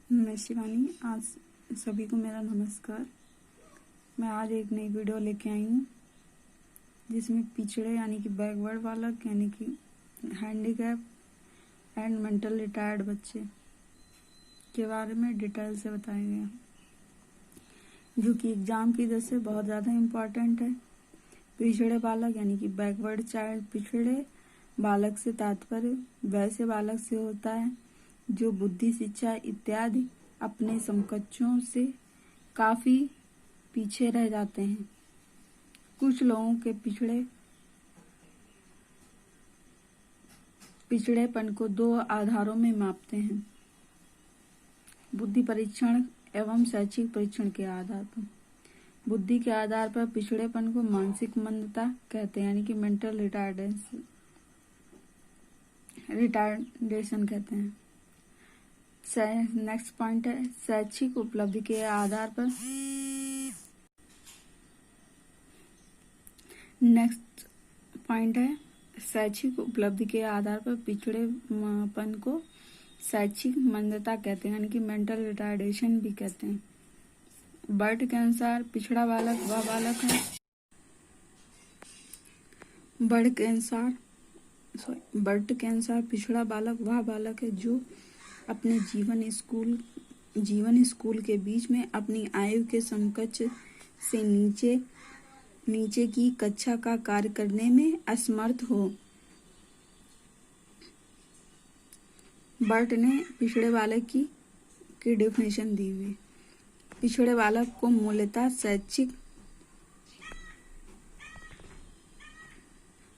मैं शिवानी। आज सभी को मेरा नमस्कार। मैं आज एक नई वीडियो लेके आई हूँ जिसमें पिछड़े यानी कि बैकवर्ड बालक यानी कि हैंडीकैप एंड मेंटल रिटायर्ड बच्चे के बारे में डिटेल से बताया गया, जो कि एग्जाम की वजह से बहुत ज़्यादा इम्पोर्टेंट है। पिछड़े बालक यानी कि बैकवर्ड चाइल्ड, पिछड़े बालक से तात्पर्य वैसे बालक से होता है जो बुद्धि, शिक्षा इत्यादि अपने समकक्षों से काफी पीछे रह जाते हैं। कुछ लोगों के पिछड़ेपन को दो आधारों में मापते हैं: बुद्धि परीक्षण एवं शैक्षिक परीक्षण के आधार पर। बुद्धि के आधार पर पिछड़ेपन को मानसिक मंदता कहते हैं, यानी कि मेंटल रिटार्डेशन कहते हैं। नेक्स्ट पॉइंट है शैक्षिक उपलब्धि के आधार पर। नेक्स्ट पॉइंट है शैक्षिक उपलब्धि के आधार पर पिछड़ेपन को शैक्षिक मंदता कहते हैं, यानी कि मेंटल रिटार्डेशन भी कहते हैं। बर्ट के अनुसार पिछड़ा बालक वह बालक है बर्ट के अनुसार पिछड़ा बालक वह बालक है जो अपने जीवन स्कूल के बीच में अपनी आयु के समकक्ष से नीचे की कक्षा का कार्य करने में असमर्थ हो। बर्ट ने पिछड़े बालक की डेफिनेशन दी हुई। पिछड़े बालक को मूलतः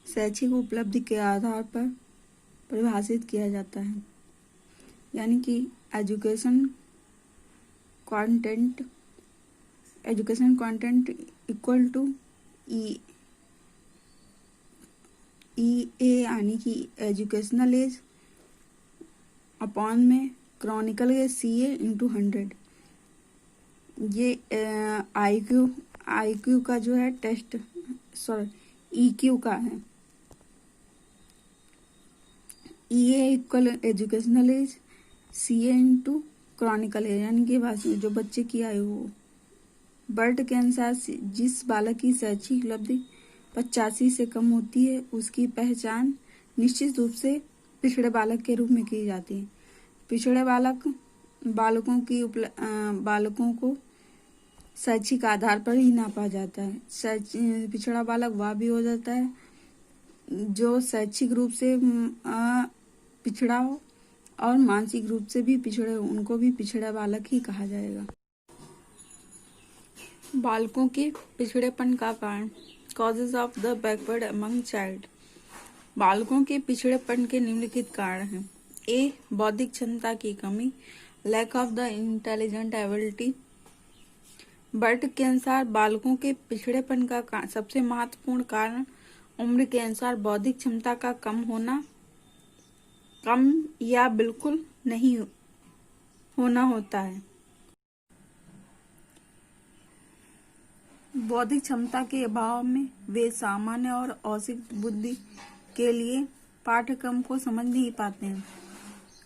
शैक्षिक उपलब्धि के आधार पर परिभाषित किया जाता है, यानी कि एजुकेशन कंटेंट इक्वल टू ए यानी कि एजुकेशनल एज अपॉन में क्रॉनिकल एज CA इंटू 100। ये IQ का जो है टेस्ट, EQ का है। EA equal educational age CA into chronological age, यानी कि जो बच्चे की आयु हो। बर्ट के अनुसार जिस बालक की शैक्षिक उपलब्धि 85 से कम होती है उसकी पहचान निश्चित रूप से पिछड़े बालक के रूप में की जाती है। पिछड़े बालकों को शैक्षिक आधार पर ही नापा जाता है। पिछड़ा बालक वह भी हो जाता है जो शैक्षिक रूप से पिछड़ा हो और मानसिक रूप से भी पिछड़े हो, उनको भी पिछड़ा बालक ही कहा जाएगा। बालकों के पिछड़ेपन का कारण, causes of the backward among child. बालकों के पिछड़ेपन के निम्नलिखित कारण हैं: A. बौद्धिक क्षमता की कमी, lack of the intelligent ability. Burt के अनुसार बालकों के पिछड़ेपन का सबसे महत्वपूर्ण कारण उम्र के अनुसार बौद्धिक क्षमता का कम होना, कम या बिल्कुल नहीं होना होता है। बौद्धिक क्षमता के अभाव में वे सामान्य और औसत बुद्धि के लिए पाठ्यक्रम को समझ नहीं पाते हैं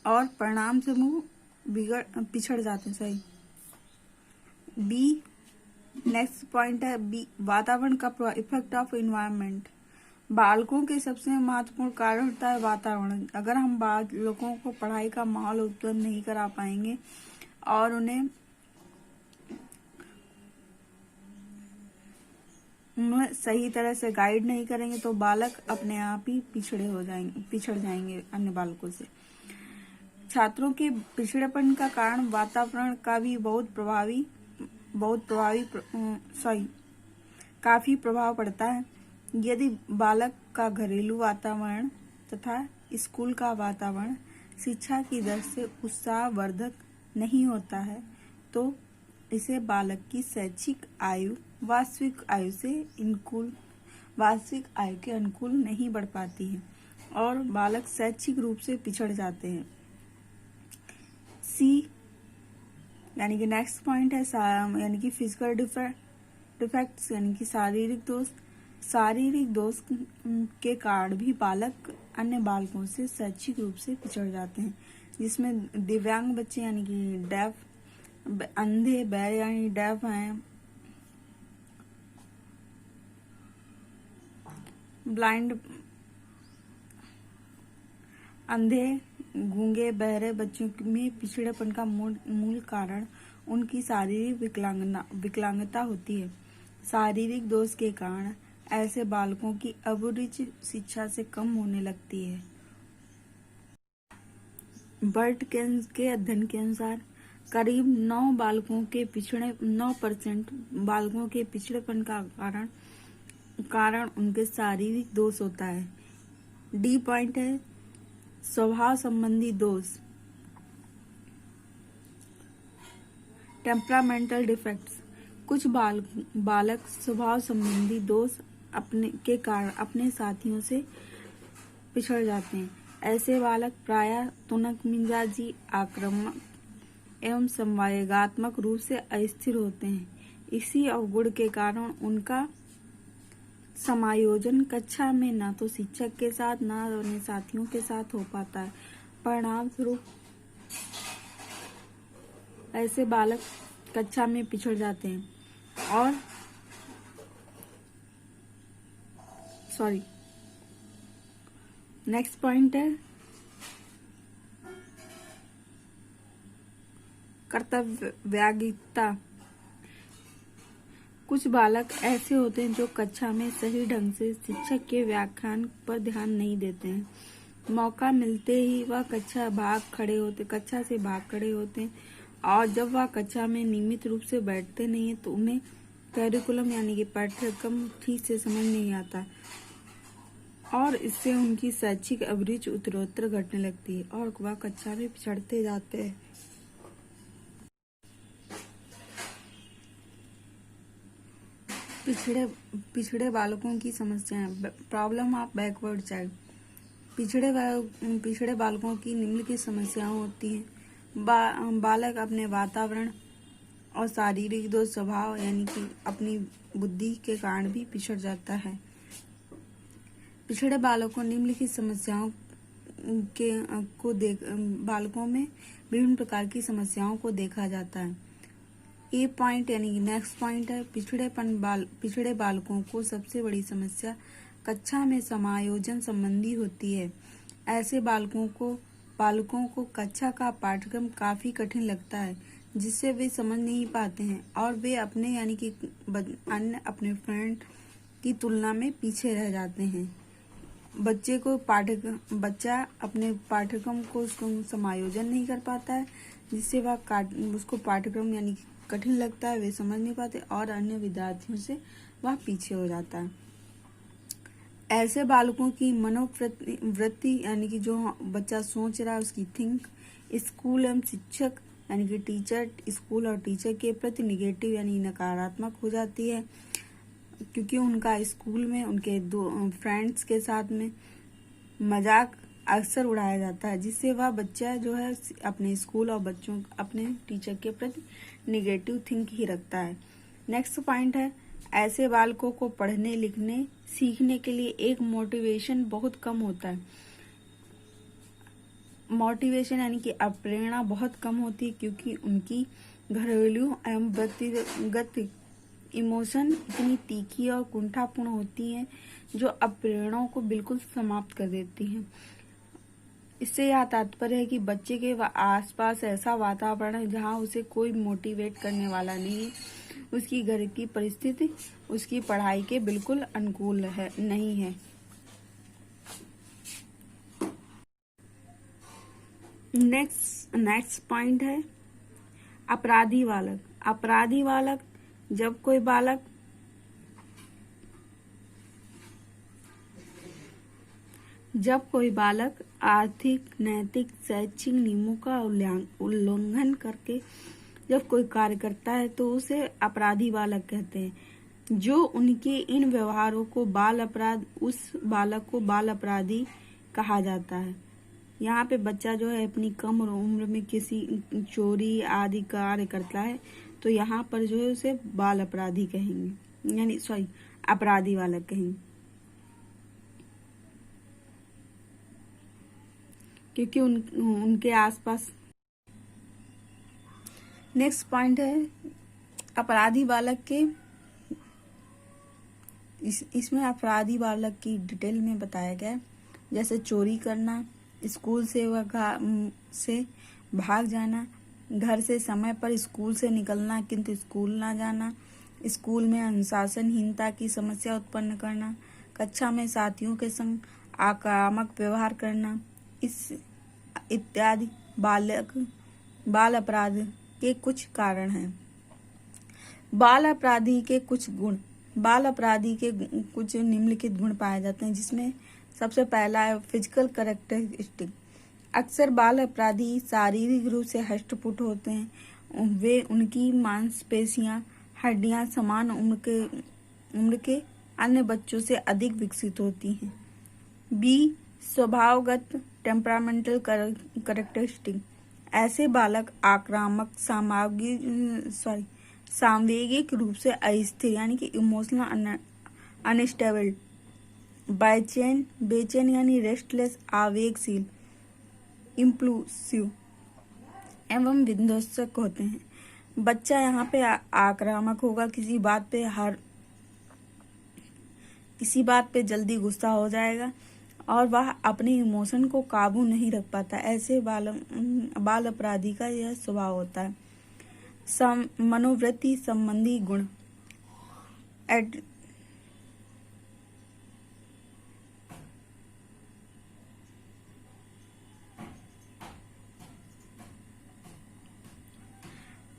और परिणाम से पिछड़ जाते हैं। B. नेक्स्ट पॉइंट है B. वातावरण का प्रभाव, इफेक्ट ऑफ इन्वायरमेंट। बालकों के सबसे महत्वपूर्ण कारण होता है वातावरण। अगर हम बालकों को पढ़ाई का माहौल उत्पन्न नहीं करा पाएंगे और उन्हें सही तरह से गाइड नहीं करेंगे तो बालक अपने आप ही पिछड़ जाएंगे अन्य बालकों से। छात्रों के पिछड़ेपन का कारण वातावरण का भी काफी प्रभाव पड़ता है। यदि बालक का घरेलू वातावरण तथा स्कूल का वातावरण शिक्षा की दृष्टि से उत्साहवर्धक नहीं होता है तो इसे बालक की शैक्षिक आयु वास्तविक आयु के अनुकूल नहीं बढ़ पाती है और बालक शैक्षिक रूप से पिछड़ जाते हैं। C. यानी कि नेक्स्ट पॉइंट है यानी कि फिजिकल डिफेक्ट्स, यानी कि शारीरिक दोष के कारण भी बालक अन्य बालकों से शैक्षिक रूप से पिछड़ जाते हैं, जिसमें दिव्यांग बच्चे यानी कि डेफ, अंधे, बैर यानी डेफ हैं, ब्लाइंड, अंधे, गूंगे, बहरे बच्चों में पिछड़ेपन का मूल कारण उनकी शारीरिक विकलांगता होती है। शारीरिक दोष के कारण ऐसे बालकों की अभिरुचि शिक्षा से कम होने लगती है। बर्ट के अध्ययन के अनुसार करीब 9% बालकों के पिछड़ेपन का कारण उनके शारीरिक दोष होता है। डी पॉइंट है स्वभाव संबंधी दोष, टेम्परामेंटल डिफेक्ट्स। कुछ बालक स्वभाव संबंधी दोष के कारण अपने साथियों से पिछड़ जाते हैं। ऐसे बालक प्रायः तुनक मिजाजी, आक्रामक एवं संवेगात्मक रूप से अस्थिर होते हैं। इसी अवगुण के कारण उनका समायोजन कक्षा में न तो शिक्षक के साथ न अपने साथियों के साथ हो पाता है। परिणाम स्वरूप ऐसे बालक कक्षा में पिछड़ जाते हैं और नेक्स्ट पॉइंट है कर्तव्यग्रहिता। कुछ बालक ऐसे होते हैं जो कक्षा में सही ढंग से शिक्षक के व्याख्यान पर ध्यान नहीं देते हैं। मौका मिलते ही वह कक्षा से भाग खड़े होते हैं और जब वह कक्षा में नियमित रूप से बैठते नहीं है तो उन्हें कैरिकुलम यानी कि पाठ्यक्रम ठीक से समझ नहीं आता और इससे उनकी शैक्षिक अभिरुचि उत्तरोत्तर घटने लगती है और वह कक्षा में पिछड़ते जाते हैं। पिछड़े बालकों की समस्याएं, प्रॉब्लम ऑफ बैकवर्ड चाइल्ड। पिछड़े बालकों की निम्नलिखित समस्याएं होती हैं। बालक अपने वातावरण और शारीरिक दोष स्वभाव यानी कि अपनी बुद्धि के कारण भी पिछड़ जाता है। पिछड़े बालकों को निम्नलिखित समस्याओं बालकों में विभिन्न प्रकार की समस्याओं को देखा जाता है। ए पॉइंट यानी कि नेक्स्ट पॉइंट है पिछड़े बालकों को सबसे बड़ी समस्या कक्षा में समायोजन संबंधी होती है। ऐसे बालकों को कक्षा का पाठ्यक्रम काफी कठिन लगता है, जिससे वे समझ नहीं पाते हैं और वे अपने यानी कि अपने फ्रेंड की तुलना में पीछे रह जाते हैं। बच्चा अपने पाठ्यक्रम को उसको समायोजन नहीं कर पाता है, जिससे उसको पाठ्यक्रम यानी कि कठिन लगता है, वे समझ नहीं पाते और अन्य विद्यार्थियों से वह पीछे हो जाता है। ऐसे बालकों की मनोवृत्ति यानी कि जो बच्चा सोच रहा है उसकी थिंक स्कूल एवं शिक्षक यानी कि टीचर, स्कूल और टीचर के प्रति निगेटिव यानी नकारात्मक हो जाती है, क्योंकि उनका स्कूल में उनके दो फ्रेंड्स के साथ में मजाक अक्सर उड़ाया जाता है, जिससे वह बच्चा जो है अपने स्कूल और अपने टीचर के प्रति निगेटिव थिंक ही रखता है। नेक्स्ट पॉइंट है ऐसे बालकों को पढ़ने लिखने सीखने के लिए एक मोटिवेशन बहुत कम होता है। मोटिवेशन यानी कि प्रेरणा बहुत कम होती है, क्योंकि उनकी घरेलू एवं व्यक्तिगत इमोशन इतनी तीखी और कुंठापूर्ण होती हैं जो प्रेरणाओं को बिल्कुल समाप्त कर देती हैं। इससे यह तात्पर्य है कि बच्चे के आसपास ऐसा वातावरण है जहां उसे कोई मोटिवेट करने वाला नहीं है। उसकी घर की परिस्थिति उसकी पढ़ाई के बिल्कुल अनुकूल नहीं है। नेक्स्ट पॉइंट है अपराधी बालक। जब कोई बालक आर्थिक, नैतिक, शैक्षिक नियमों का उल्लंघन करके जब कोई कार्य करता है तो उसे अपराधी बालक कहते हैं। जो उनके इन व्यवहारों को उस बालक को बाल अपराधी कहा जाता है। यहाँ पे बच्चा जो है अपनी कम उम्र में किसी चोरी आदि कार्य करता है तो यहाँ पर जो है उसे बाल अपराधी कहेंगे, यानी अपराधी बालक कहेंगे। क्योंकि उनके आसपास। नेक्स्ट पॉइंट है अपराधी बालक के। इसमें अपराधी बालक की डिटेल में बताया गया है, जैसे चोरी करना, स्कूल से भाग जाना, घर से समय पर स्कूल से निकलना किंतु स्कूल ना जाना, स्कूल में अनुशासनहीनता की समस्या उत्पन्न करना, कक्षा में साथियों के संग आक्रामक व्यवहार करना, इस इत्यादि बाल अपराध के कुछ कारण हैं। बाल अपराधी के कुछ गुण। बाल अपराधी के कुछ निम्नलिखित गुण पाए जाते हैं, जिसमें सबसे पहला है फिजिकल कैरेक्टरिस्टिक। अक्सर बाल अपराधी शारीरिक रूप से हष्टपुष्ट होते हैं। वे उनकी मांसपेशियां, हड्डियां समान उम्र के अन्य बच्चों से अधिक विकसित होती हैं। बी स्वभावगत टेम्परामेंटल कैरेक्टरिस्टिक। ऐसे बालक आक्रामक, सांवेगिक रूप से अस्थिर यानी कि इमोशनल अनस्टेबल, बेचैन यानी रेस्टलेस, आवेगशील, इम्पल्सिव एवं विध्वंसक होते हैं। बच्चा यहाँ पे आक्रामक होगा, किसी बात पे जल्दी गुस्सा हो जाएगा और वह अपने इमोशन को काबू नहीं रख पाता। ऐसे बाल अपराधी का यह स्वभाव होता है। मनोवृत्ति संबंधी गुण।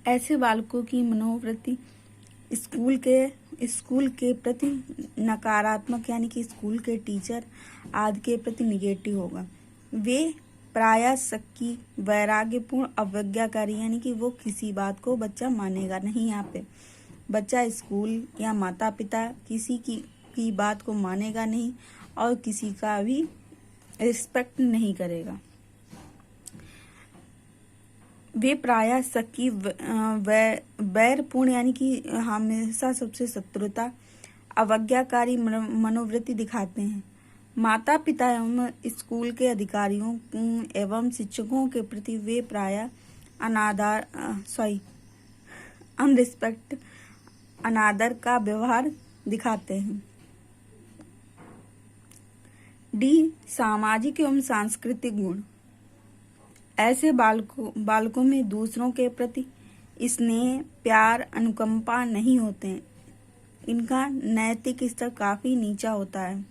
ऐसे बालकों की मनोवृत्ति स्कूल के प्रति नकारात्मक यानी कि स्कूल के टीचर आदि के प्रति निगेटिव होगा। वे प्रायः शक्की, वैराग्यपूर्ण, अवज्ञाकारी यानी कि वो किसी बात को बच्चा मानेगा नहीं। यहाँ पे बच्चा स्कूल या माता पिता किसी की बात को मानेगा नहीं और किसी का भी रिस्पेक्ट नहीं करेगा। वे प्रायः शक्की, वैरपूर्ण यानी कि हमेशा सबसे शत्रुता, अवज्ञाकारी मनोवृत्ति दिखाते हैं। माता पिता एवं स्कूल के अधिकारियों एवं शिक्षकों के प्रति वे प्रायः अनादर का व्यवहार दिखाते हैं। डी सामाजिक एवं सांस्कृतिक गुण। ऐसे बालकों में दूसरों के प्रति स्नेह, प्यार, अनुकंपा नहीं होते हैं। इनका नैतिक स्तर काफी नीचा होता है,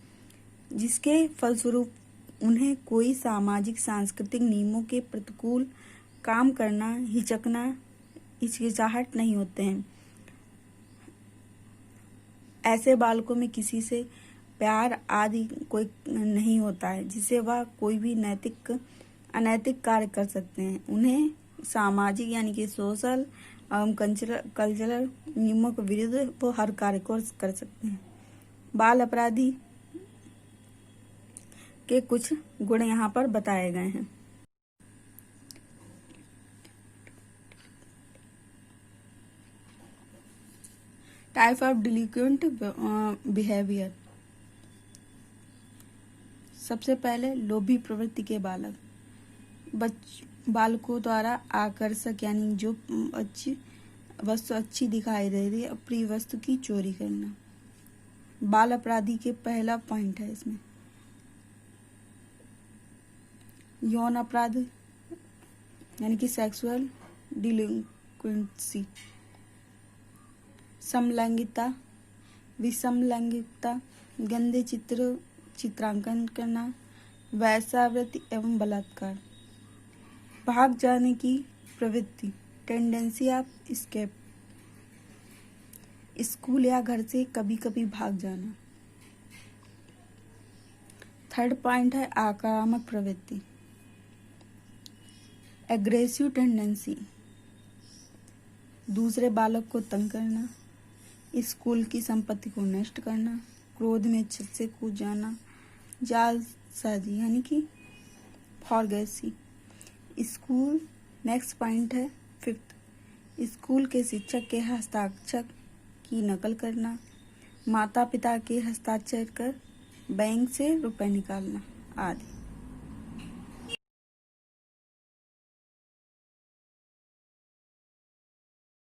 जिसके फलस्वरूप उन्हें कोई सामाजिक सांस्कृतिक नियमों के प्रतिकूल काम करना, हिचकिचाहट नहीं होते हैं। ऐसे बालकों में किसी से प्यार आदि कोई नहीं होता है, जिससे वह कोई भी अनैतिक कार्य कर सकते हैं। उन्हें सामाजिक यानी कि सोशल एवं कल्चरल नियमों के विरुद्ध वो हर कार्य को कर सकते हैं। बाल अपराधी के कुछ गुण यहाँ पर बताए गए हैं। Type of delinquent behaviour. सबसे पहले लोभी प्रवृत्ति के बालक। बालकों द्वारा आकर्षक यानी जो वस्तु अच्छी दिखाई दे रही है, अप्रिय वस्तु की चोरी करना बाल अपराधी के पहला पॉइंट है। इसमें यौन अपराध यानी कि सेक्सुअल डिलिंक्वेंसी, समलैंगिकता, विषमलैंगिकता, गंदे चित्रांकन करना, वेश्यावृत्ति एवं बलात्कार। भाग जाने की प्रवृत्ति, टेंडेंसी ऑफ एस्केप, स्कूल या घर से कभी कभी भाग जाना। थर्ड पॉइंट है आक्रामक प्रवृत्ति, एग्रेसिव टेंडेंसी, दूसरे बालक को तंग करना, स्कूल की संपत्ति को नष्ट करना, क्रोध में छत से कूद जाना, जालसाजी यानी कि फॉरगेसी। स्कूल नेक्स्ट पॉइंट है फिफ्थ, स्कूल के शिक्षक के हस्ताक्षर की नकल करना, माता पिता के हस्ताक्षर कर बैंक से रुपए निकालना आदि।